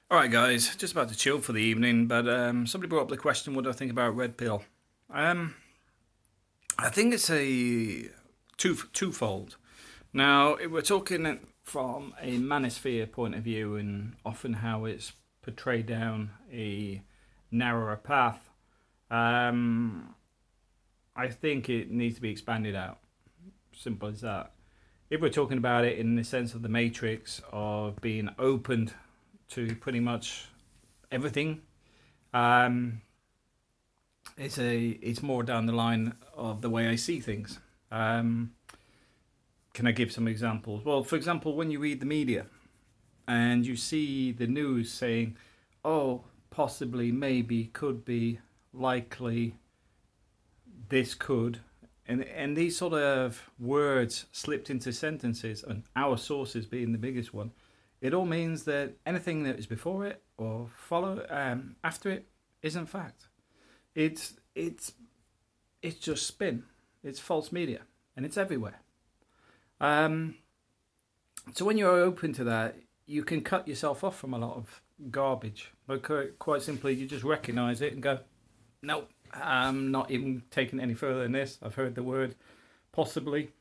All right, guys, just about to chill for the evening, but somebody brought up the question, what do I think about red pill? Um, I think it's a twofold. Now, if we're talking it from a manosphere point of view and often how it's portrayed down a narrower path, um, I think it needs to be expanded out. Simple as that. If we're talking about it in the sense of the matrix of being opened to pretty much everything, um, it's more down the line of the way I see things. Um, can I give some examples? Well, for example, when you read the media and you see the news saying, "Oh, possibly, maybe, could be, likely, this could," and these sort of words slipped into sentences, and our sources being the biggest one, it all means that anything that is before it or follow after it isn't fact. It's just spin. It's false media, and it's everywhere. Um, so when you're open to that, you can cut yourself off from a lot of garbage. But quite simply, you just recognise it and go, "Nope, I'm not even taking it any further than this. I've heard the word possibly,"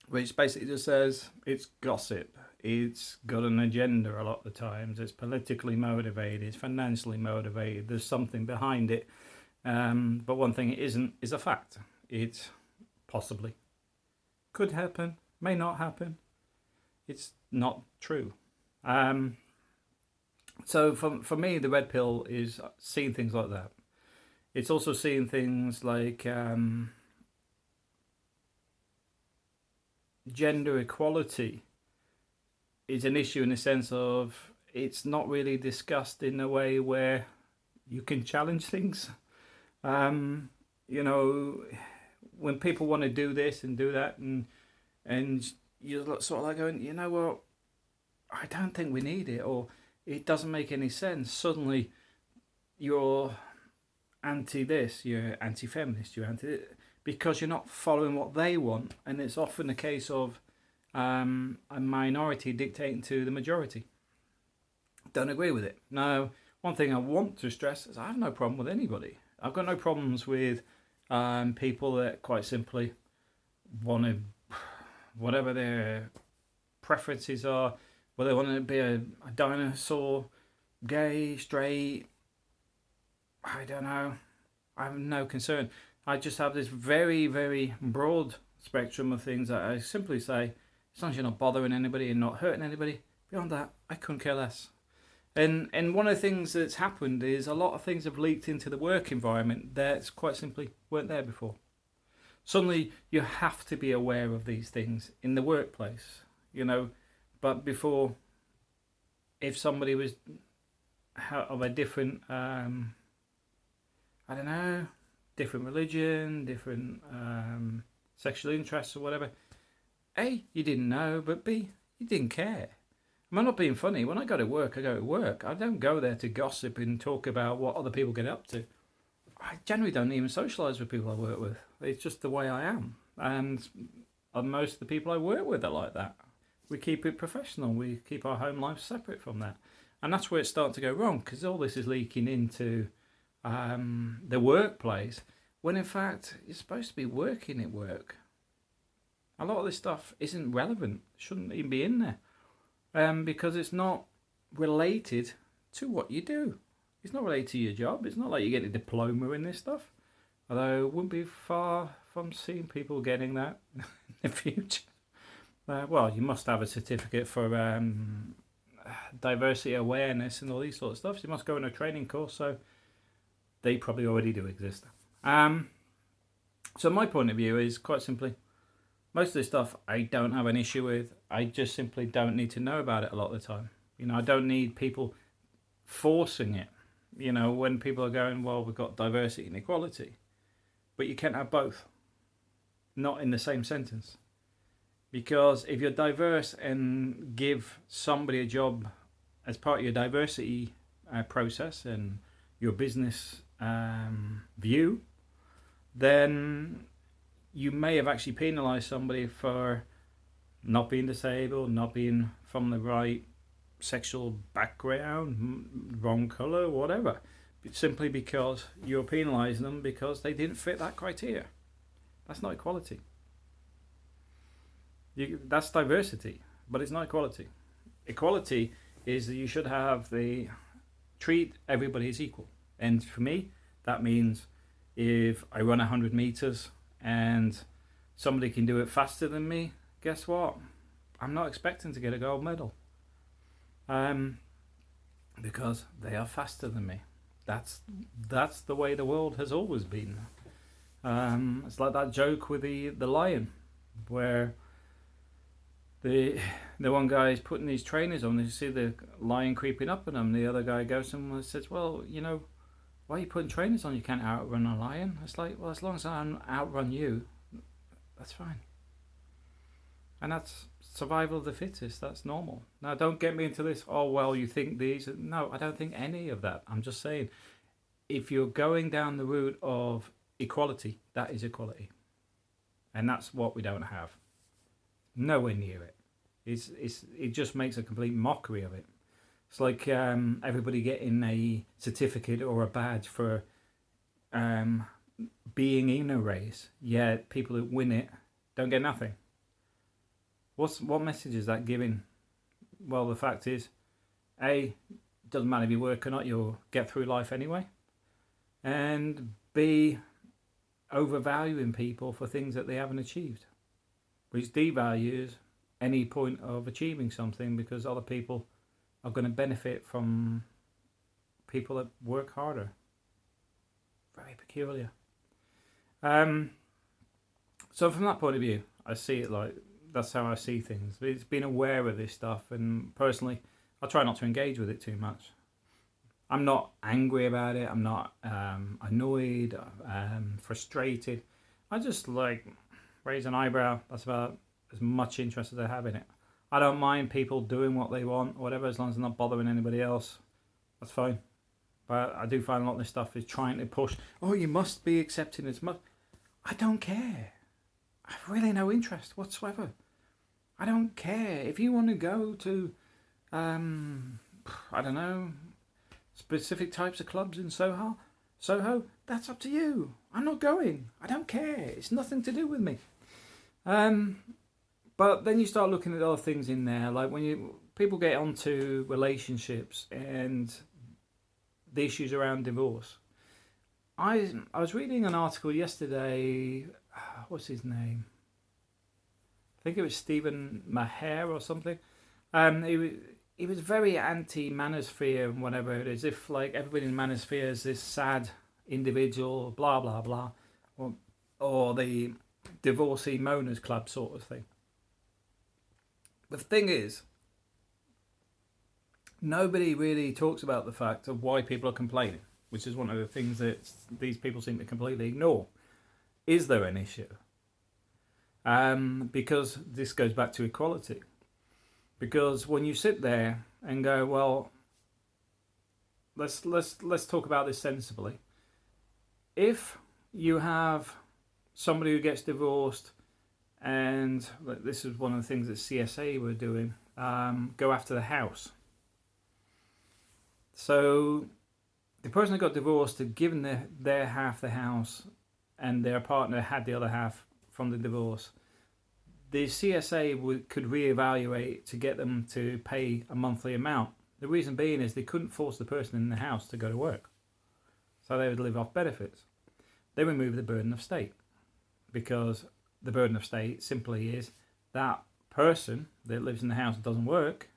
which basically just says it's gossip. It's got an agenda a lot of the times. It's politically motivated. It's financially motivated. There's something behind it. But one thing it isn't is a fact. It's possibly. Could happen. May not happen. It's not true. Um, so for me, the red pill is seeing things like that. It's also seeing things like gender equality is an issue in the sense of it's not really discussed in a way where you can challenge things. Um, you know, when people want to do this and do that, and you're sort of like going, you know what, I don't think we need it, or it doesn't make any sense. Suddenly, you're anti this, you're anti feminist, you're anti, because you're not following what they want, and it's often a case of a minority dictating to the majority. Don't agree with it. Now, one thing I want to stress is I have no problem with anybody. I've got no problems with people that quite simply want to, whatever their preferences are, whether they want to be a dinosaur, gay, straight, I don't know. I have no concern. I just have this very, very broad spectrum of things that I simply say, as long as you're not bothering anybody and not hurting anybody, beyond that, I couldn't care less. And one of the things that's happened is a lot of things have leaked into the work environment that quite simply weren't there before. Suddenly, you have to be aware of these things in the workplace, But before, if somebody was of a different, I don't know, different religion, different sexual interests or whatever, A, you didn't know, but B, you didn't care. I'm not being funny. When I go to work, I go to work. I don't go there to gossip and talk about what other people get up to. I generally don't even socialise with people I work with. It's just the way I am. And most of the people I work with are like that. We keep it professional. We keep our home life separate from that. And that's where it's starting to go wrong, because all this is leaking into the workplace, when in fact you're supposed to be working at work. A lot of this stuff isn't relevant, shouldn't even be in there. Because it's not related to what you do. It's not related to your job. It's not like you get a diploma in this stuff. Although it wouldn't be far from seeing people getting that in the future. Well, you must have a certificate for diversity awareness and all these sort of stuff. So you must go on a training course, so they probably already do exist. So my point of view is quite simply, most of this stuff I don't have an issue with. I just simply don't need to know about it a lot of the time. I don't need people forcing it. When people are going, well, we've got diversity and equality, but you can't have both. Not in the same sentence. Because if you're diverse and give somebody a job as part of your diversity process and your business view, then you may have actually penalised somebody for not being disabled, not being from the right sexual background, wrong colour, whatever, simply because you're penalising them because they didn't fit that criteria. That's not equality. That's diversity, but it's not equality. Equality is that you should have treat everybody as equal. And for me, that means if I run 100 meters and somebody can do it faster than me, guess what? I'm not expecting to get a gold medal. Because they are faster than me. That's the way the world has always been. It's like that joke with the lion, where the one guy is putting these trainers on, and you see the lion creeping up on him. The other guy goes to him and says, well, why are you putting trainers on? You can't outrun a lion. It's like, well, as long as I outrun you, that's fine. And that's survival of the fittest. That's normal. Now, don't get me into this, oh, well, you think these. No, I don't think any of that. I'm just saying, if you're going down the route of equality, that is equality. And that's what we don't have. Nowhere near it. It just makes a complete mockery of it. It's like everybody getting a certificate or a badge for being in a race, yet people who win it don't get nothing. What message is that giving? Well, the fact is, A, doesn't matter if you work or not, you'll get through life anyway. And B, overvaluing people for things that they haven't achieved, which devalues any point of achieving something, because other people are going to benefit from people that work harder. Very peculiar. So from that point of view, I see it like, that's how I see things. It's being aware of this stuff, and personally, I try not to engage with it too much. I'm not angry about it. I'm not annoyed, frustrated. I just raise an eyebrow. That's about as much interest as I have in it. I don't mind people doing what they want, whatever, as long as they're not bothering anybody else. That's fine. But I do find a lot of this stuff is trying to push, oh, you must be accepting as much. I don't care. I have really no interest whatsoever. I don't care. If you want to go to, I don't know, specific types of clubs in Soho, that's up to you. I'm not going. I don't care. It's nothing to do with me. But then you start looking at other things in there, like when people get onto relationships and the issues around divorce. I was reading an article yesterday. What's his name? I think it was Stephen Maher or something. He was very anti-manosphere and whatever it is. If everybody in manosphere is this sad individual, blah blah blah, or the divorcee moaners club sort of thing. The thing is, nobody really talks about the fact of why people are complaining, which is one of the things that these people seem to completely ignore. Is there an issue? Because this goes back to equality. Because when you sit there and go, well, let's talk about this sensibly. If you have somebody who gets divorced, and this is one of the things that CSA were doing, go after the house. So the person who got divorced had given their half the house, and their partner had the other half from the divorce. The CSA could reevaluate to get them to pay a monthly amount. The reason being is they couldn't force the person in the house to go to work, so they would live off benefits. They remove the burden of state, because the burden of state simply is that person that lives in the house and doesn't work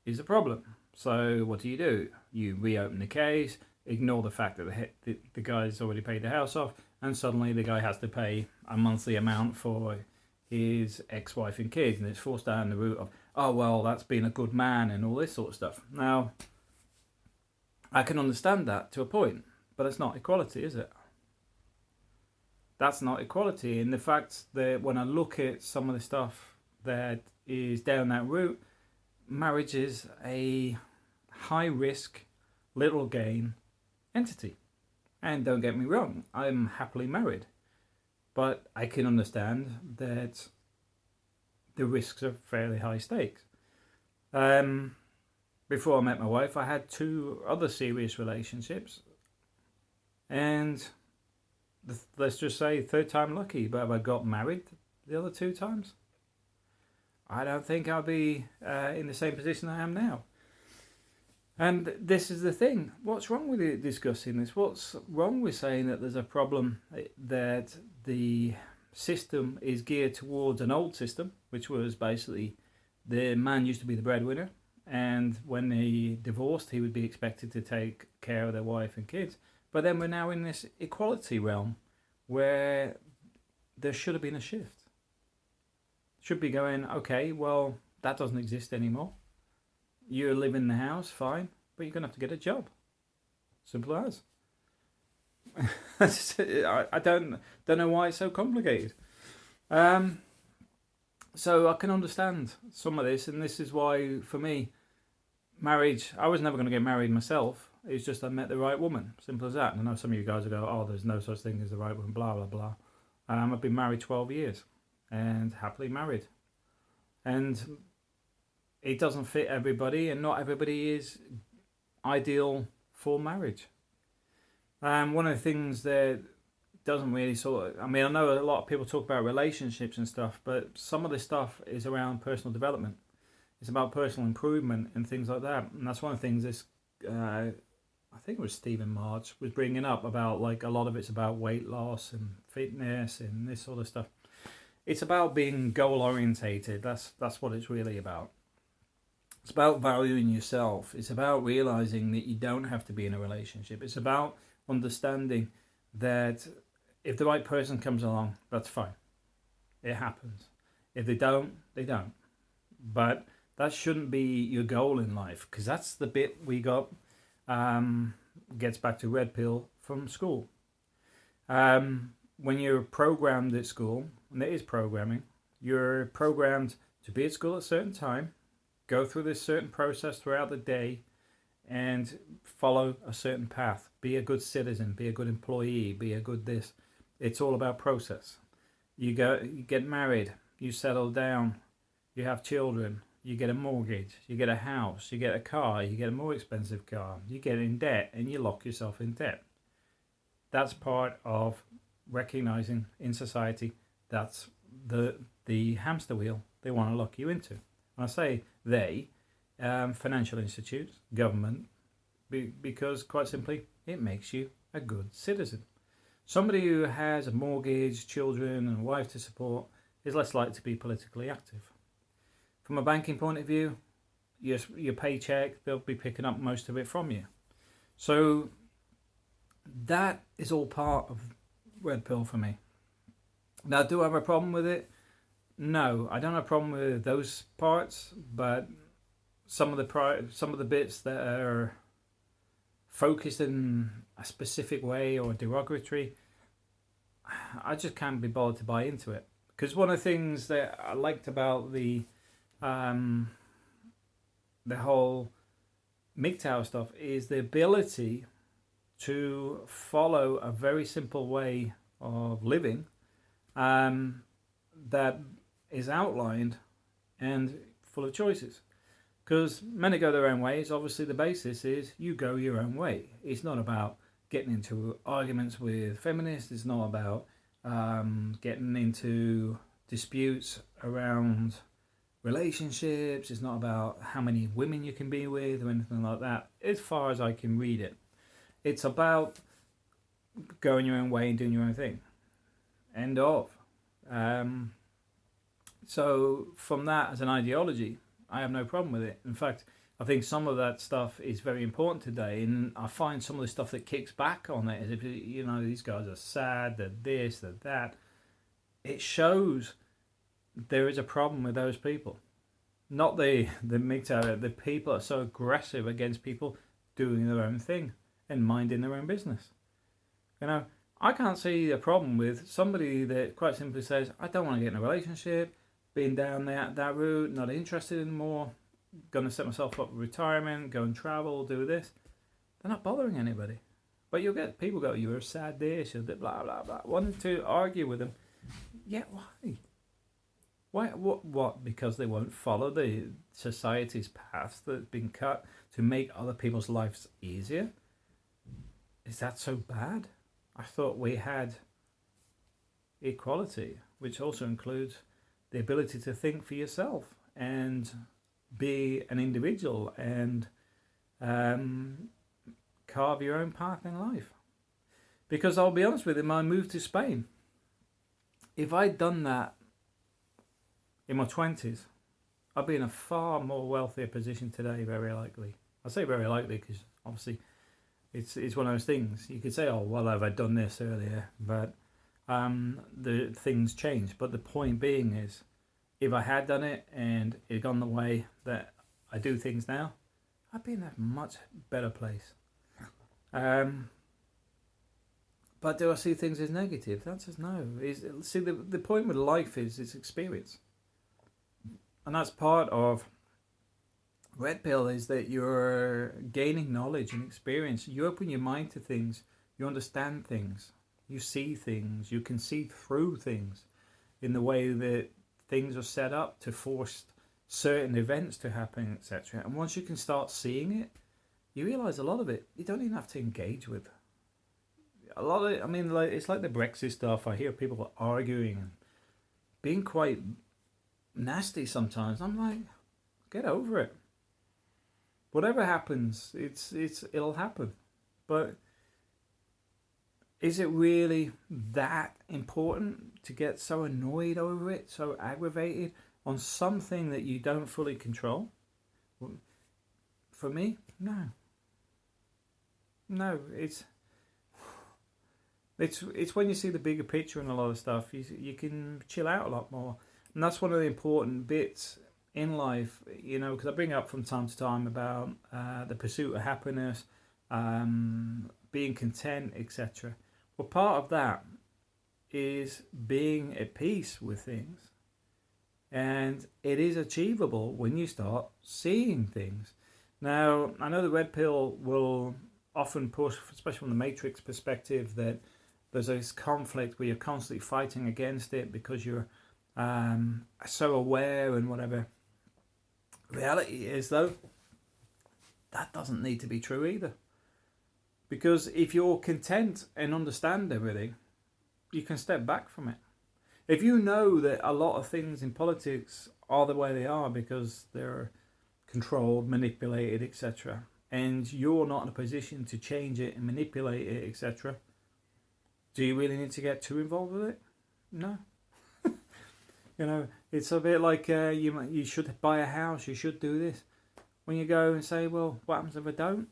is a problem. So what do? You reopen the case, ignore the fact that the guy's already paid the house off, and suddenly the guy has to pay a monthly amount for his ex-wife and kids, and it's forced down the route of, oh, well, that's being a good man and all this sort of stuff. Now, I can understand that to a point, but it's not equality, is it? That's not equality. And the fact that when I look at some of the stuff that is down that route, marriage is a high-risk, little-gain entity. And don't get me wrong, I'm happily married. But I can understand that the risks are fairly high stakes. before I met my wife, I had 2 other serious relationships, and let's just say 3rd time lucky. But if I got married the other 2 times, I don't think I'll be in the same position I am now. And this is the thing. What's wrong with discussing this? What's wrong with saying that there's a problem, that the system is geared towards an old system, which was basically the man used to be the breadwinner, and when he divorced, he would be expected to take care of their wife and kids. But then we're now in this equality realm where there should have been a shift. Should be going, okay, well, that doesn't exist anymore. You live in the house, fine, but you're going to have to get a job. Simple as. I don't know why it's so complicated. So I can understand some of this, and this is why, for me, marriage, I was never going to get married myself. It's just I met the right woman. Simple as that. And I know some of you guys will go, oh, there's no such thing as the right woman, blah, blah, blah. I've been married 12 years and happily married. And it doesn't fit everybody, and not everybody is ideal for marriage. One of the things that doesn't really I know a lot of people talk about relationships and stuff, but some of this stuff is around personal development. It's about personal improvement and things like that. And that's one of the things this, I think it was Stephen March was bringing up about, like, a lot of it's about weight loss and fitness and this sort of stuff. It's about being goal orientated. That's what it's really about. It's about valuing yourself. It's about realizing that you don't have to be in a relationship. It's about understanding that if the right person comes along, that's fine. It happens. If they don't, they don't. But that shouldn't be your goal in life, because that's the bit we got, gets back to red pill from school. When you're programmed at school, and it is programming, you're programmed to be at school at a certain time, go through this certain process throughout the day, and follow a certain path. Be a good citizen, be a good employee, be a good this. It's all about process. You get married, you settle down, you have children, you get a mortgage, you get a house, you get a car, you get a more expensive car, you get in debt, and you lock yourself in debt. That's part of recognizing in society that's the hamster wheel they want to lock you into. When I say they, financial institutes, government, because quite simply, it makes you a good citizen. Somebody who has a mortgage, children, and a wife to support is less likely to be politically active. From a banking point of view, your paycheck, they'll be picking up most of it from you. So that is all part of red pill for me. Now, do I have a problem with it? No, I don't have a problem with those parts, but some of the bits that are focused in a specific way or derogatory, I just can't be bothered to buy into it. Because one of the things that I liked about the whole MGTOW stuff is the ability to follow a very simple way of living that is outlined and full of choices. Because many go their own ways. Obviously, the basis is you go your own way. It's not about getting into arguments with feminists. It's not about getting into disputes around relationships. It's not about how many women you can be with or anything like that, as far as I can read it. It's about going your own way and doing your own thing. End of. So from that as an ideology, I have no problem with it. In fact, I think some of that stuff is very important today, and I find some of the stuff that kicks back on it, as if, you know, these guys are sad, they're this, they're that. It shows there is a problem with those people. Not the MGTOW, the people are so aggressive against people doing their own thing and minding their own business. You know, I can't see a problem with somebody that quite simply says, I don't want to get in a relationship, being down that route, not interested anymore, going to set myself up for retirement, go and travel, do this. They're not bothering anybody. But you'll get people go, you're a sad dish, or blah, blah, blah, wanting to argue with them. Yeah, why? Why? What? Because they won't follow the society's path that's been cut to make other people's lives easier? Is that so bad? I thought we had equality, which also includes the ability to think for yourself and be an individual and carve your own path in life. Because I'll be honest with you, my move to Spain, if I'd done that in my 20s, I'd be in a far more wealthier position today, very likely. I say very likely because obviously it's one of those things. You could say, oh, well, have I done this earlier? But the things change. But the point being is, if I had done it and it had gone the way that I do things now, I'd be in a much better place. But do I see things as negative? The answer is no. See, the point with life is it's experience. And that's part of Red Pill, is that you're gaining knowledge and experience. You open your mind to things. You understand things. You see things. You can see through things in the way that things are set up to force certain events to happen, etc. And once you can start seeing it, you realise a lot of it you don't even have to engage with. A lot of it, I mean, like, it's like the Brexit stuff. I hear people arguing and being quite nasty sometimes. I'm like, get over it. Whatever happens, it'll happen. But is it really that important to get so annoyed over it, so aggravated on something that you don't fully control? For me, no. No, it's when you see the bigger picture and a lot of stuff, you can chill out a lot more. And that's one of the important bits in life, you know, because I bring up from time to time about the pursuit of happiness, being content, etc. Well, part of that is being at peace with things. And it is achievable when you start seeing things. Now, I know the Red Pill will often push, especially from the Matrix perspective, that there's this conflict where you're constantly fighting against it because you're so aware and whatever. Reality is, though, that doesn't need to be true either. Because if you're content and understand everything, you can step back from it. If you know that a lot of things in politics are the way they are because they're controlled, manipulated, etc., and you're not in a position to change it and manipulate it, etc., do you really need to get too involved with it? No. You know, it's a bit like you should buy a house, you should do this. When you go and say, well, what happens if I don't?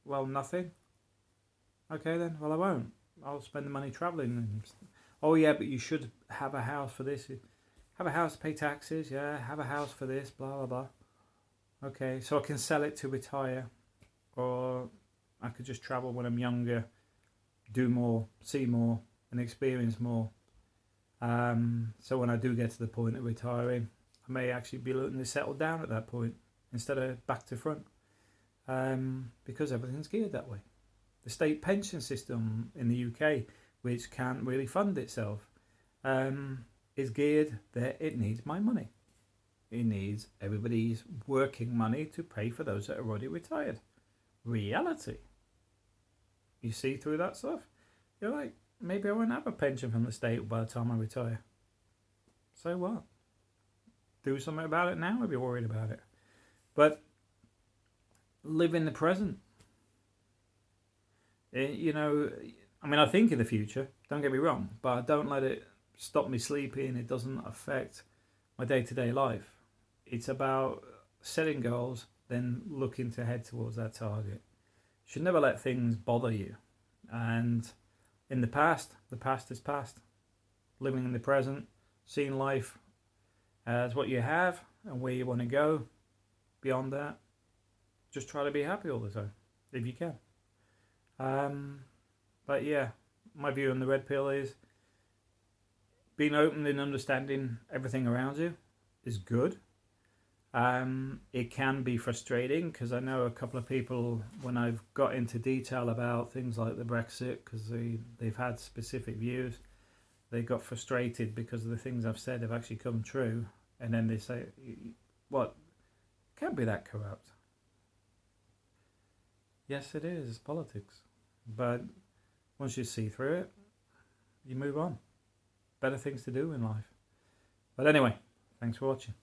Well, nothing. Okay then, well I won't. I'll spend the money travelling. And, oh yeah, but you should have a house for this. Have a house to pay taxes, yeah, have a house for this, blah, blah, blah. Okay, so I can sell it to retire. Or I could just travel when I'm younger, do more, see more, and experience more. So when I do get to the point of retiring, I may actually be looking to settle down at that point instead of back to front. Because everything's geared that way. The state pension system in the UK, which can't really fund itself, is geared that it needs my money. It needs everybody's working money to pay for those that are already retired. Reality. You see through that stuff? You're like, maybe I won't have a pension from the state by the time I retire. So what? Do something about it now if you're worried about it. But live in the present. You know, I mean, I think in the future, don't get me wrong, but I don't let it stop me sleeping. It doesn't affect my day-to-day life. It's about setting goals, then looking to head towards that target. You should never let things bother you. And in the past is past. Living in the present, seeing life as what you have and where you want to go. Beyond that, just try to be happy all the time, if you can. But yeah, my view on the Red Pill is being open and understanding everything around you is good. It can be frustrating because I know a couple of people, when I've got into detail about things like the Brexit, because they've had specific views, they got frustrated because of the things I've said have actually come true, and then they say, what, can't be that corrupt. Yes, it is, it's politics. But once you see through it, you move on. Better things to do in life. But anyway, thanks for watching.